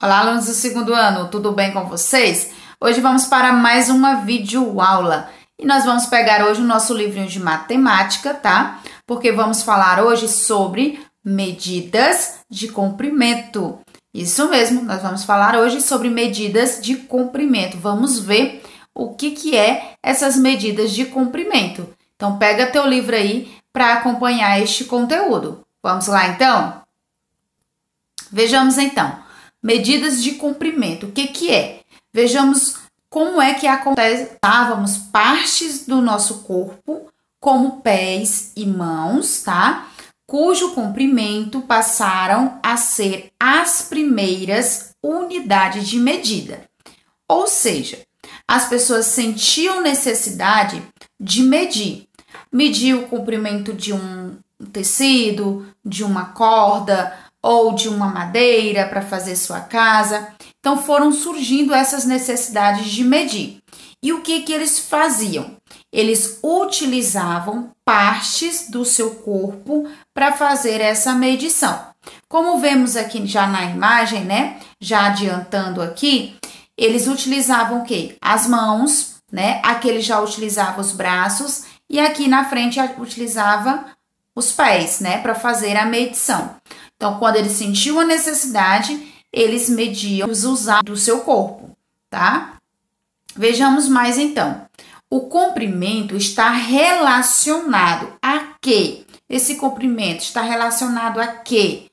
Olá, alunos do segundo ano, tudo bem com vocês? Hoje vamos para mais uma videoaula e nós vamos pegar hoje o nosso livrinho de matemática, tá? Porque vamos falar hoje sobre medidas de comprimento. Isso mesmo, nós vamos falar hoje sobre medidas de comprimento. Vamos ver o que é essas medidas de comprimento. Então, pega teu livro aí para acompanhar este conteúdo. Vamos lá, então? Vejamos, então. Medidas de comprimento, o que é? Vejamos como é que acontece. Usávamos partes do nosso corpo, como pés e mãos, tá? Cujo comprimento passaram a ser as primeiras unidades de medida. Ou seja, as pessoas sentiam necessidade de medir o comprimento de um tecido, de uma corda, ou de uma madeira para fazer sua casa. Então, foram surgindo essas necessidades de medir. E o que eles faziam? Eles utilizavam partes do seu corpo para fazer essa medição. Como vemos aqui já na imagem, né? Já adiantando aqui, eles utilizavam o quê? As mãos, né? Aqui ele já utilizava os braços e aqui na frente utilizava os pés, né? Para fazer a medição. Então, quando eles sentiam a necessidade, eles mediam os usados do seu corpo, tá? Vejamos mais então. O comprimento está relacionado a quê? Esse comprimento está relacionado a quê?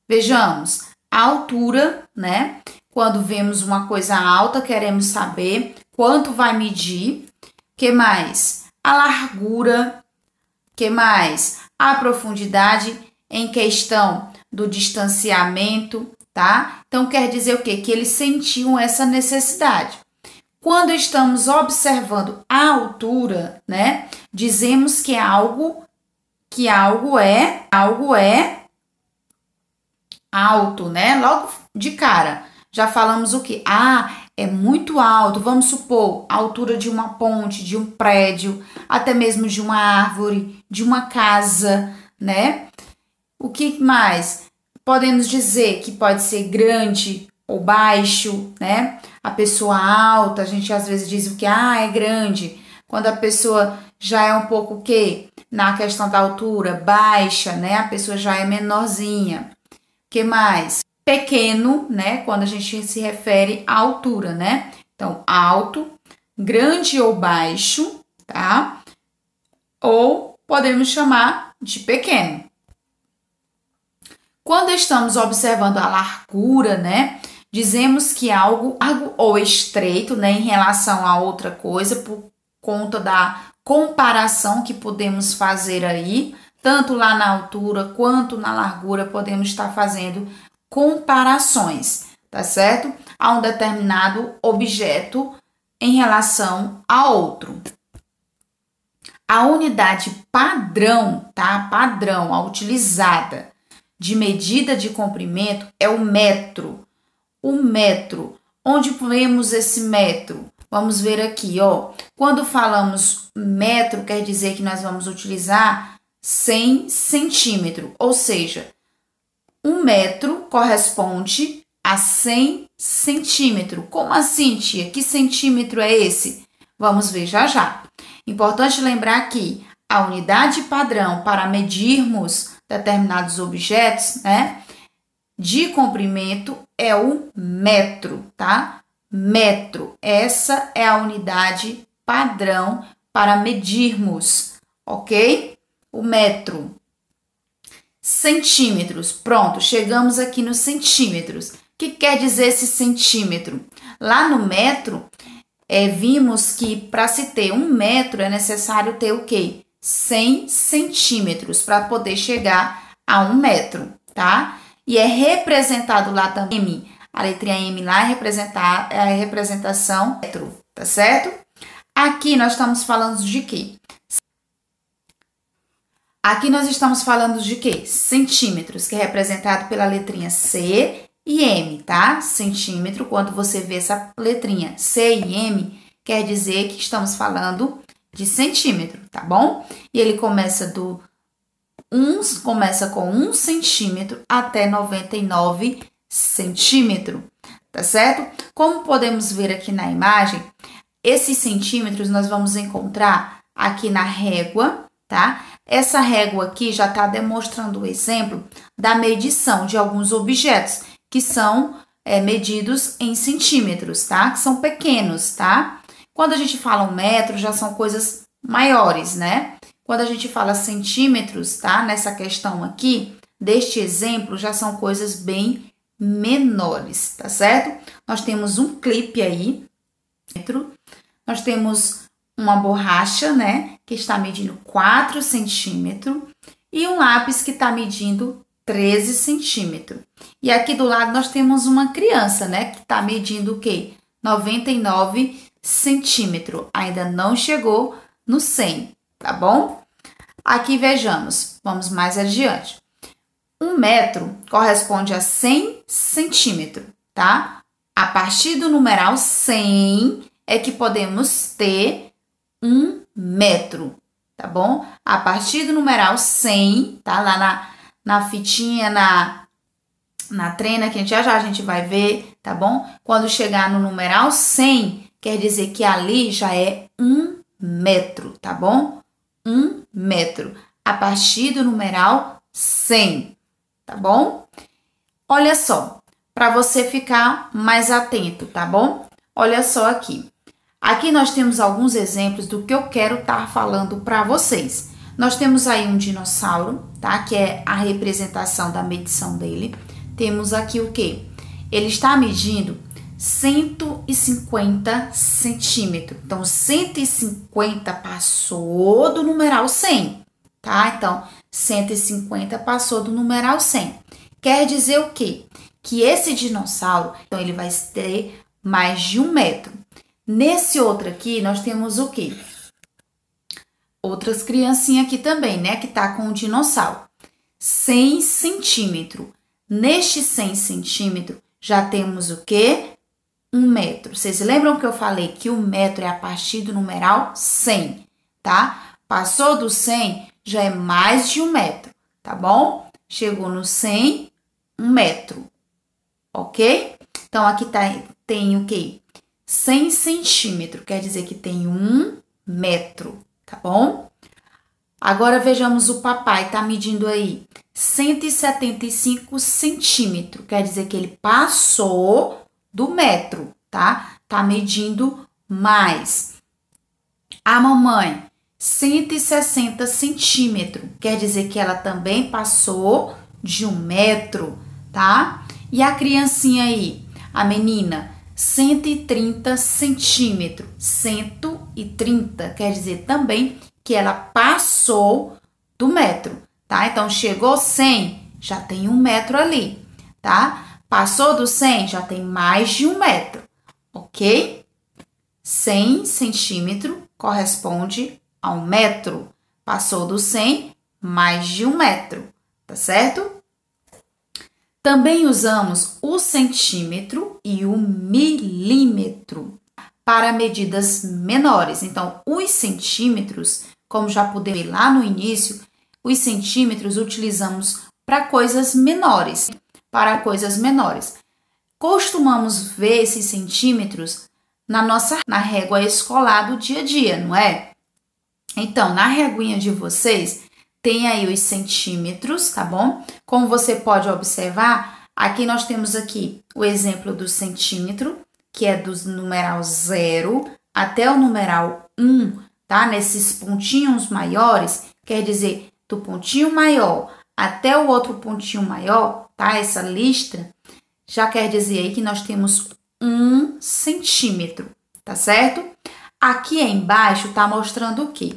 Vejamos, a altura, né? Quando vemos uma coisa alta, queremos saber quanto vai medir. Que mais? A largura. Que mais? A profundidade em questão do distanciamento, tá? Então, quer dizer o quê? Que eles sentiam essa necessidade. Quando estamos observando a altura, né? Dizemos que algo é alto, né? Logo de cara, já falamos o quê? É muito alto. Vamos supor a altura de uma ponte, de um prédio, até mesmo de uma árvore, de uma casa, né? O que mais? Podemos dizer que pode ser grande ou baixo, né? A pessoa alta, a gente às vezes diz o que? É grande. Quando a pessoa já é um pouco o quê? Na questão da altura, baixa, né? A pessoa já é menorzinha. O que mais? Pequeno, né? Quando a gente se refere à altura, né? Então, alto, grande ou baixo, tá? Ou podemos chamar de pequeno. Quando estamos observando a largura, né, dizemos que algo largo ou estreito, né, em relação a outra coisa, por conta da comparação que podemos fazer aí, tanto lá na altura quanto na largura, podemos estar fazendo comparações, tá certo? A um determinado objeto em relação a outro. A unidade padrão, tá? Padrão, a utilizada de medida de comprimento é o metro. O metro. Onde vemos esse metro? Vamos ver aqui, ó. Quando falamos metro, quer dizer que nós vamos utilizar 100 centímetros. Ou seja, 1 metro corresponde a 100 centímetros. Como assim, tia? Que centímetro é esse? Vamos ver já já. Importante lembrar que a unidade padrão para medirmos determinados objetos, né, de comprimento é o metro, tá? Metro, essa é a unidade padrão para medirmos, ok? O metro. Centímetros, pronto, chegamos aqui nos centímetros. O que quer dizer esse centímetro? Lá no metro, vimos que para se ter 1 metro é necessário ter o quê? 100 centímetros para poder chegar a 1 metro, tá? E é representado lá também, a letrinha M lá é a representação metro, tá certo? Aqui nós estamos falando de quê? Aqui nós estamos falando de quê? Centímetros, que é representado pela letrinha C e M, tá? Centímetro, quando você vê essa letrinha C e M, quer dizer que estamos falando de centímetro, tá bom? E ele começa com 1 centímetro até 99 centímetro, tá certo? Como podemos ver aqui na imagem, esses centímetros nós vamos encontrar aqui na régua, tá? Essa régua aqui já está demonstrando o exemplo da medição de alguns objetos que são medidos em centímetros, tá? Que são pequenos, tá? Quando a gente fala um metro, já são coisas maiores, né? Quando a gente fala centímetros, tá? Nessa questão aqui, deste exemplo, já são coisas bem menores, tá certo? Nós temos um clipe aí, nós temos uma borracha, né? Que está medindo 4 centímetros e um lápis que está medindo 13 centímetros. E aqui do lado nós temos uma criança, né? Que está medindo o quê? 99 centímetros. Ainda não chegou no 100, tá bom? Aqui vejamos, vamos mais adiante. 1 metro corresponde a 100 centímetros, tá? A partir do numeral 100 é que podemos ter 1 metro, tá bom? A partir do numeral 100, tá? Lá na fitinha, na trena, que já a gente vai ver, tá bom? Quando chegar no numeral 100, quer dizer que ali já é 1 metro, tá bom? 1 metro. A partir do numeral 100, tá bom? Olha só, para você ficar mais atento, tá bom? Olha só aqui. Aqui nós temos alguns exemplos do que eu quero estar falando para vocês. Nós temos aí um dinossauro, tá? Que é a representação da medição dele. Temos aqui o quê? Ele está medindo 150 centímetros. Então, 150 passou do numeral 100, tá? Então, 150 passou do numeral 100. Quer dizer o quê? Que esse dinossauro, então, ele vai ter mais de 1 metro. Nesse outro aqui, nós temos o quê? Outras criancinhas aqui também, né? Que tá com o dinossauro. 100 centímetros. Neste 100 centímetros, já temos o quê? 1 metro. Vocês lembram que eu falei que o metro é a partir do numeral 100, tá? Passou do 100, já é mais de 1 metro, tá bom? Chegou no 100, 1 metro, ok? Então, aqui tem o quê? 100 centímetros, quer dizer que tem 1 metro, tá bom? Agora, vejamos o papai, tá medindo aí 175 centímetros, quer dizer que ele passou do metro, tá? Tá medindo mais. A mamãe, 160 centímetros, quer dizer que ela também passou de 1 metro, tá? E a criancinha aí, a menina, 130 centímetros, 130, quer dizer também que ela passou do metro, tá? Então, chegou 100, já tem 1 metro ali, tá? Passou do 100, já tem mais de 1 metro, ok? 100 centímetros corresponde a 1 metro. Passou do 100, mais de 1 metro, tá certo? Também usamos o centímetro e o milímetro para medidas menores. Então, os centímetros, como já pudemos ver lá no início, os centímetros utilizamos para coisas menores. Costumamos ver esses centímetros na régua escolar do dia a dia, não é? Então, na réguinha de vocês, tem aí os centímetros, tá bom? Como você pode observar, aqui nós temos aqui o exemplo do centímetro, que é do numeral 0 até o numeral 1, tá? Nesses pontinhos maiores, quer dizer, do pontinho maior até o outro pontinho maior, tá? Essa listra já quer dizer aí que nós temos 1 centímetro, tá certo? Aqui embaixo tá mostrando o quê?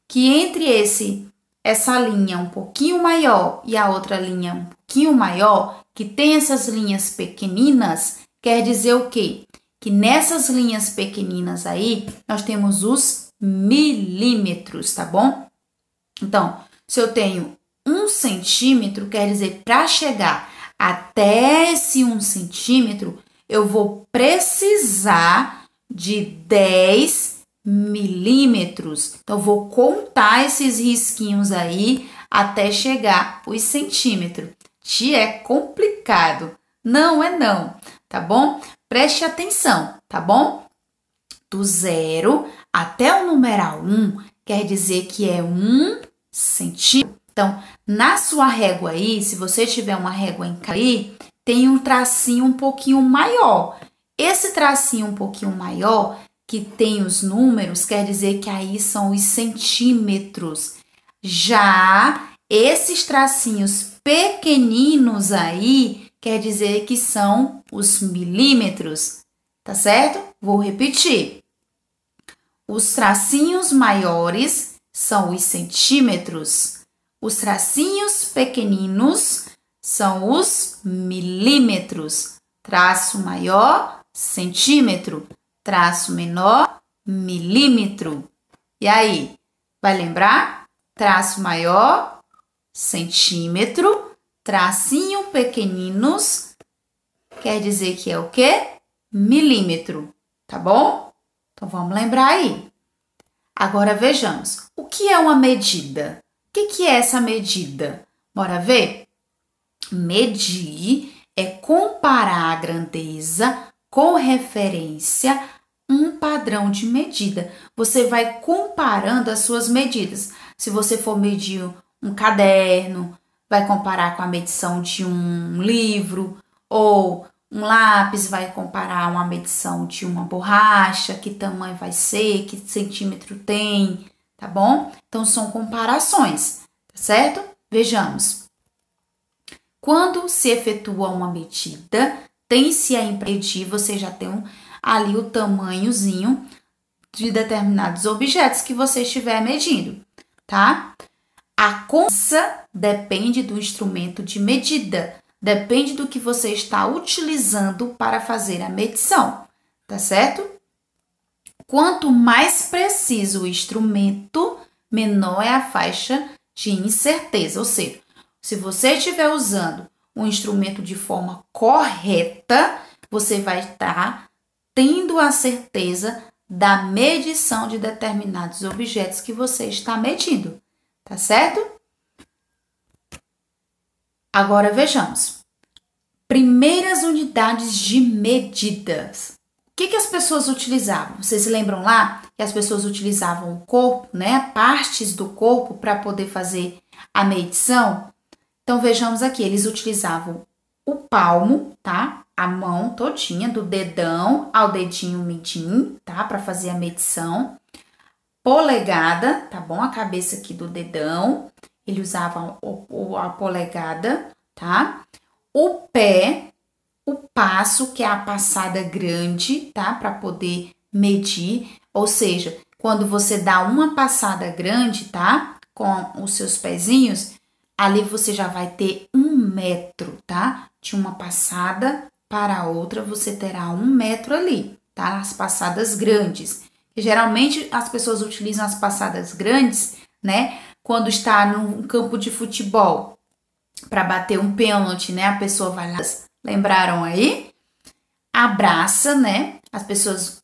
Que entre essa linha um pouquinho maior e a outra linha um pouquinho maior, que tem essas linhas pequeninas, quer dizer o quê? Que nessas linhas pequeninas aí, nós temos os milímetros, tá bom? Então, se eu tenho 1 centímetro, quer dizer, para chegar até esse 1 centímetro, eu vou precisar de 10 milímetros. Então, eu vou contar esses risquinhos aí até chegar os centímetros. É complicado, Não é não, tá bom? Preste atenção, tá bom? Do 0 até o numeral 1 quer dizer que é 1 centímetro. Então, na sua régua aí, se você tiver uma régua em aí, tem um tracinho um pouquinho maior. Esse tracinho um pouquinho maior, que tem os números, quer dizer que aí são os centímetros. Já esses tracinhos pequeninos aí, quer dizer que são os milímetros, tá certo? Vou repetir. Os tracinhos maiores são os centímetros. Os tracinhos pequeninos são os milímetros. Traço maior, centímetro. Traço menor, milímetro. E aí, vai lembrar? Traço maior, centímetro. Tracinho pequeninos, quer dizer que é o quê? Milímetro, tá bom? Então, vamos lembrar aí. Agora, vejamos. O que é uma medida? O que é essa medida? Bora ver? Medir é comparar a grandeza com referência a um padrão de medida. Você vai comparando as suas medidas. Se você for medir um caderno, vai comparar com a medição de um livro, ou um lápis vai comparar uma medição de uma borracha, que tamanho vai ser, que centímetro tem, tá bom? Então, são comparações, tá certo? Vejamos. Quando se efetua uma medida, tem-se a impedir, você já tem ali o tamanhozinho de determinados objetos que você estiver medindo, tá? A conta depende do instrumento de medida, depende do que você está utilizando para fazer a medição, tá certo? Quanto mais preciso o instrumento, menor é a faixa de incerteza, ou seja, se você estiver usando um instrumento de forma correta, você vai estar tendo a certeza da medição de determinados objetos que você está medindo, tá certo? Agora vejamos. Primeiras unidades de medidas. O que as pessoas utilizavam? Vocês se lembram lá que as pessoas utilizavam o corpo, né? Partes do corpo para poder fazer a medição? Então, vejamos aqui, eles utilizavam o palmo, tá? A mão todinha, do dedão ao dedinho mindinho, tá? Para fazer a medição. Polegada, tá bom? A cabeça aqui do dedão. Ele usava a polegada, tá? O pé, o passo, que é a passada grande, tá? Para poder medir. Ou seja, quando você dá uma passada grande, tá? Com os seus pezinhos, ali você já vai ter 1 metro, tá? De uma passada para a outra, você terá 1 metro ali, tá? As passadas grandes. E, geralmente, as pessoas utilizam as passadas grandes, né? Quando está num campo de futebol, para bater um pênalti, né? A pessoa vai lá. Lembraram aí? Abraça, né? As pessoas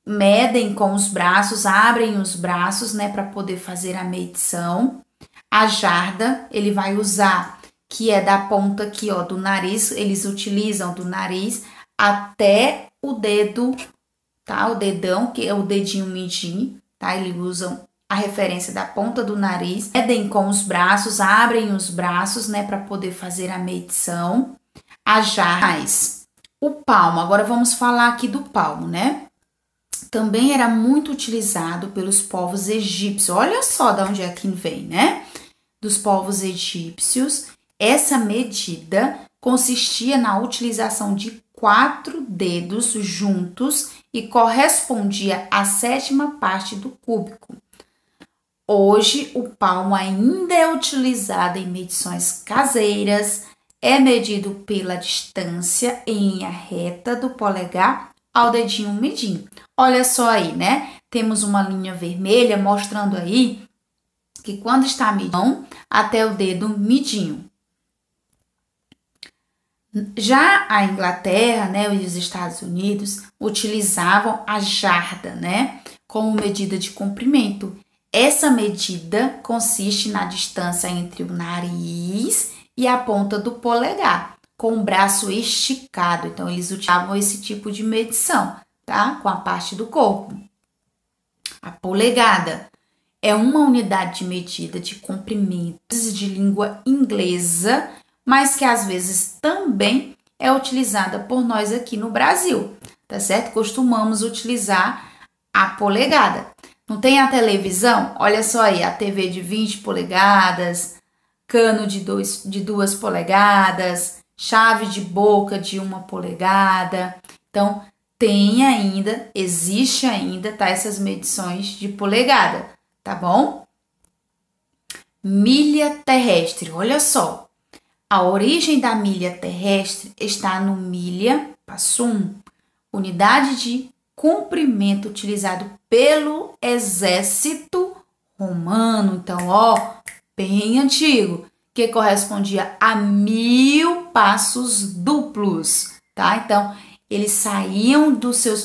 medem com os braços, abrem os braços, né? Para poder fazer a medição. A jarda, ele vai usar, que é da ponta aqui, ó, do nariz, eles utilizam do nariz até o dedo, tá? O dedão, que é o dedinho mindinho, tá? Eles usam a referência da ponta do nariz, medem com os braços, abrem os braços, né, para poder fazer a medição. A jarda, o palmo, agora vamos falar aqui do palmo, né? Também era muito utilizado pelos povos egípcios, olha só de onde é que vem, né? Dos povos egípcios, essa medida consistia na utilização de 4 dedos juntos e correspondia à 7ª parte do cúbico. Hoje, o palmo ainda é utilizado em medições caseiras, é medido pela distância em linha reta do polegar ao dedinho mindinho. Olha só aí, né? Temos uma linha vermelha mostrando aí que quando está medindo até o dedo midinho. Já a Inglaterra, né, e os Estados Unidos utilizavam a jarda, né, como medida de comprimento. Essa medida consiste na distância entre o nariz e a ponta do polegar, com o braço esticado. Então, eles utilizavam esse tipo de medição, tá? Com a parte do corpo. A polegada é uma unidade de medida de comprimento de língua inglesa, mas que às vezes também é utilizada por nós aqui no Brasil, tá certo? Costumamos utilizar a polegada. Não tem a televisão? Olha só aí, a TV de 20 polegadas, cano de 2 polegadas, chave de boca de 1 polegada. Então, existe ainda, tá? Essas medições de polegada, tá bom? Milha terrestre, olha só. A origem da milha terrestre está no milha, passo 1, unidade de comprimento utilizado pelo exército romano. Então, ó, bem antigo, que correspondia a 1000 passos duplos, tá? Então, eles saíam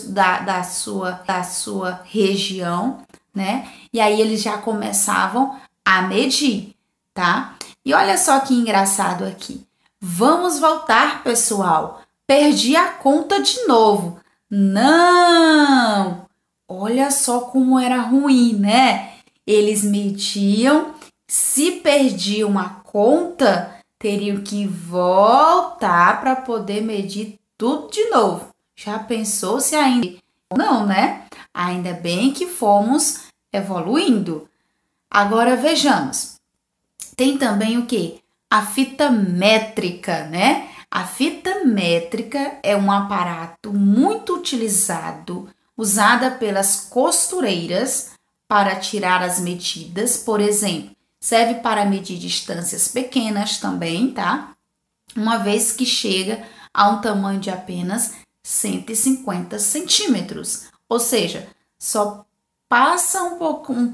da sua região, né? E aí eles já começavam a medir, tá? E olha só que engraçado aqui. Vamos voltar, pessoal. Perdi a conta de novo. Não! Olha só como era ruim, né? Eles mediam, se perdiam a conta, teriam que voltar para poder medir tudo de novo. Já pensou se ainda... Não, né? Ainda bem que fomos evoluindo. Agora vejamos. Tem também o quê? A fita métrica, né? A fita métrica é um aparato muito utilizado, usada pelas costureiras para tirar as medidas. Por exemplo, serve para medir distâncias pequenas também, tá? Uma vez que chega a um tamanho de apenas 150 centímetros. Ou seja, só passa um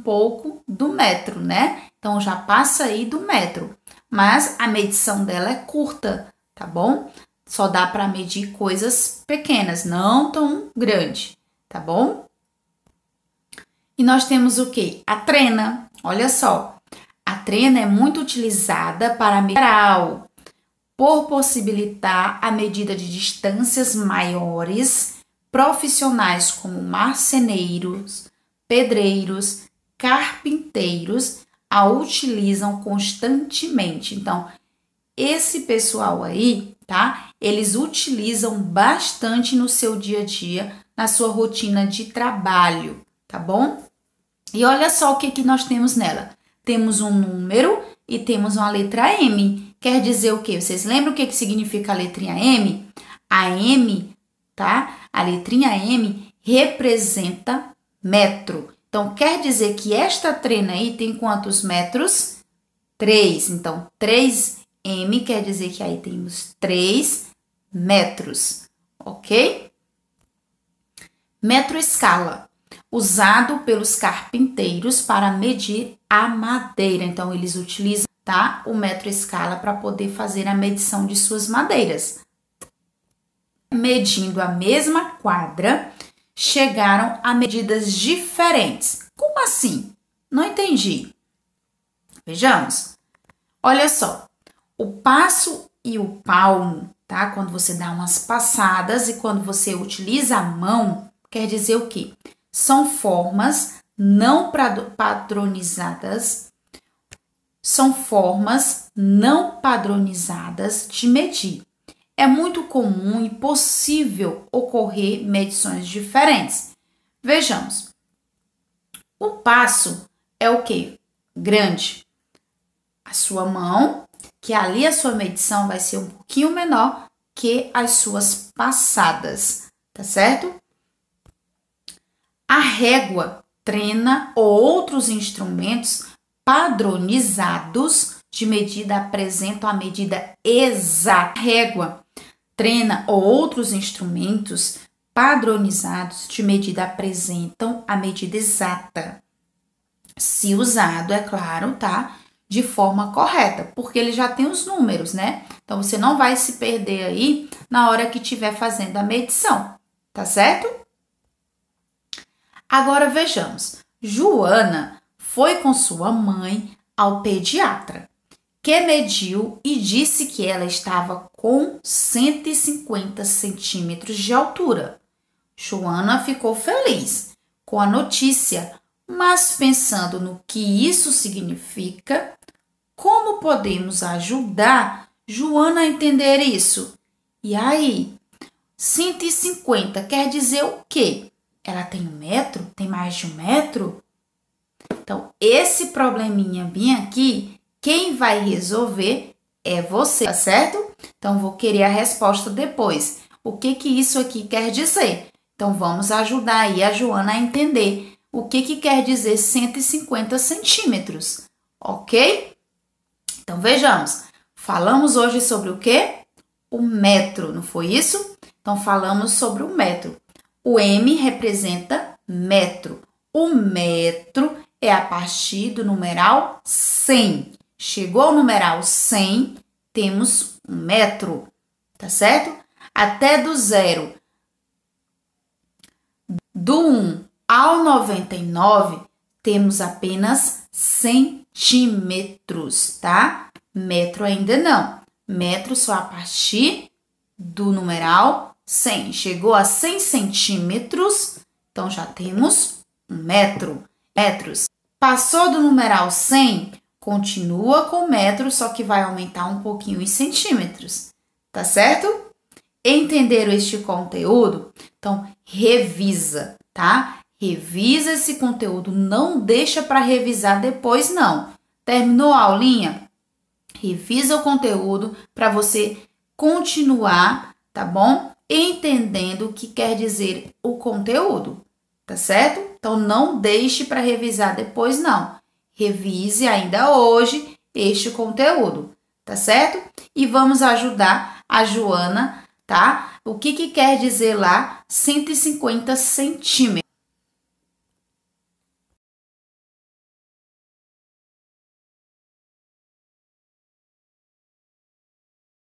pouco do metro, né? Então, já passa aí do metro. Mas a medição dela é curta, tá bom? Só dá para medir coisas pequenas, não tão grande, tá bom? E nós temos o quê? A trena. Olha só. A trena é muito utilizada para medir por possibilitar a medida de distâncias maiores. Profissionais como marceneiros, pedreiros, carpinteiros a utilizam constantemente. Então, esse pessoal aí, tá? Eles utilizam bastante no seu dia a dia, na sua rotina de trabalho, tá bom? E olha só o que nós temos nela. Temos um número e temos uma letra M. Quer dizer o quê? Vocês lembram o que significa a letrinha M? A M, tá? A letrinha M representa metro. Então, quer dizer que esta trena aí tem quantos metros? 3. Então, 3M quer dizer que aí temos 3 metros, ok? Metro escala, usado pelos carpinteiros para medir a madeira. Então, eles utilizam, tá, o metro escala para poder fazer a medição de suas madeiras. Medindo a mesma quadra, chegaram a medidas diferentes. Como assim? Não entendi. Vejamos. Olha só. O passo e o palmo, tá? Quando você dá umas passadas e quando você utiliza a mão, quer dizer o quê? São formas não padronizadas. São formas não padronizadas de medir. É muito comum e possível ocorrer medições diferentes. Vejamos. O passo é o quê? Grande. A sua mão, que ali a sua medição vai ser um pouquinho menor que as suas passadas, tá certo? A régua, trena ou outros instrumentos padronizados de medida apresentam a medida exata. Régua, trena ou outros instrumentos padronizados de medida apresentam a medida exata. Se usado, é claro, tá? De forma correta, porque ele já tem os números, né? Então, você não vai se perder aí na hora que estiver fazendo a medição, tá certo? Agora, vejamos. Joana foi com sua mãe ao pediatra. que mediu e disse que ela estava com 150 centímetros de altura. Joana ficou feliz com a notícia, mas pensando no que isso significa, como podemos ajudar Joana a entender isso? E aí, 150 quer dizer o quê? Ela tem 1 metro? Tem mais de 1 metro? Então, esse probleminha bem aqui, quem vai resolver é você, tá certo? Então, vou querer a resposta depois. O que isso aqui quer dizer? Então, vamos ajudar aí a Joana a entender o que quer dizer 150 centímetros, ok? Então, vejamos. Falamos hoje sobre o quê? O metro, não foi isso? Então, falamos sobre o metro. O M representa metro. O metro é a partir do numeral 100. Chegou ao numeral 100, temos 1 metro, tá certo? Até do 0, do 1 ao 99, temos apenas centímetros, tá? Metro ainda não. Metro só a partir do numeral 100. Chegou a 100 centímetros, então já temos 1 metro. Metros. Passou do numeral 100, continua com metro, só que vai aumentar um pouquinho em centímetros, tá certo? Entenderam este conteúdo? Então, revisa, tá? Revisa esse conteúdo, não deixa para revisar depois, não. Terminou a aulinha? Revisa o conteúdo para você continuar, tá bom? Entendendo o que quer dizer o conteúdo, tá certo? Então, não deixe para revisar depois, não. Revise ainda hoje este conteúdo, tá certo? E vamos ajudar a Joana, tá? O que quer dizer lá 150 centímetros?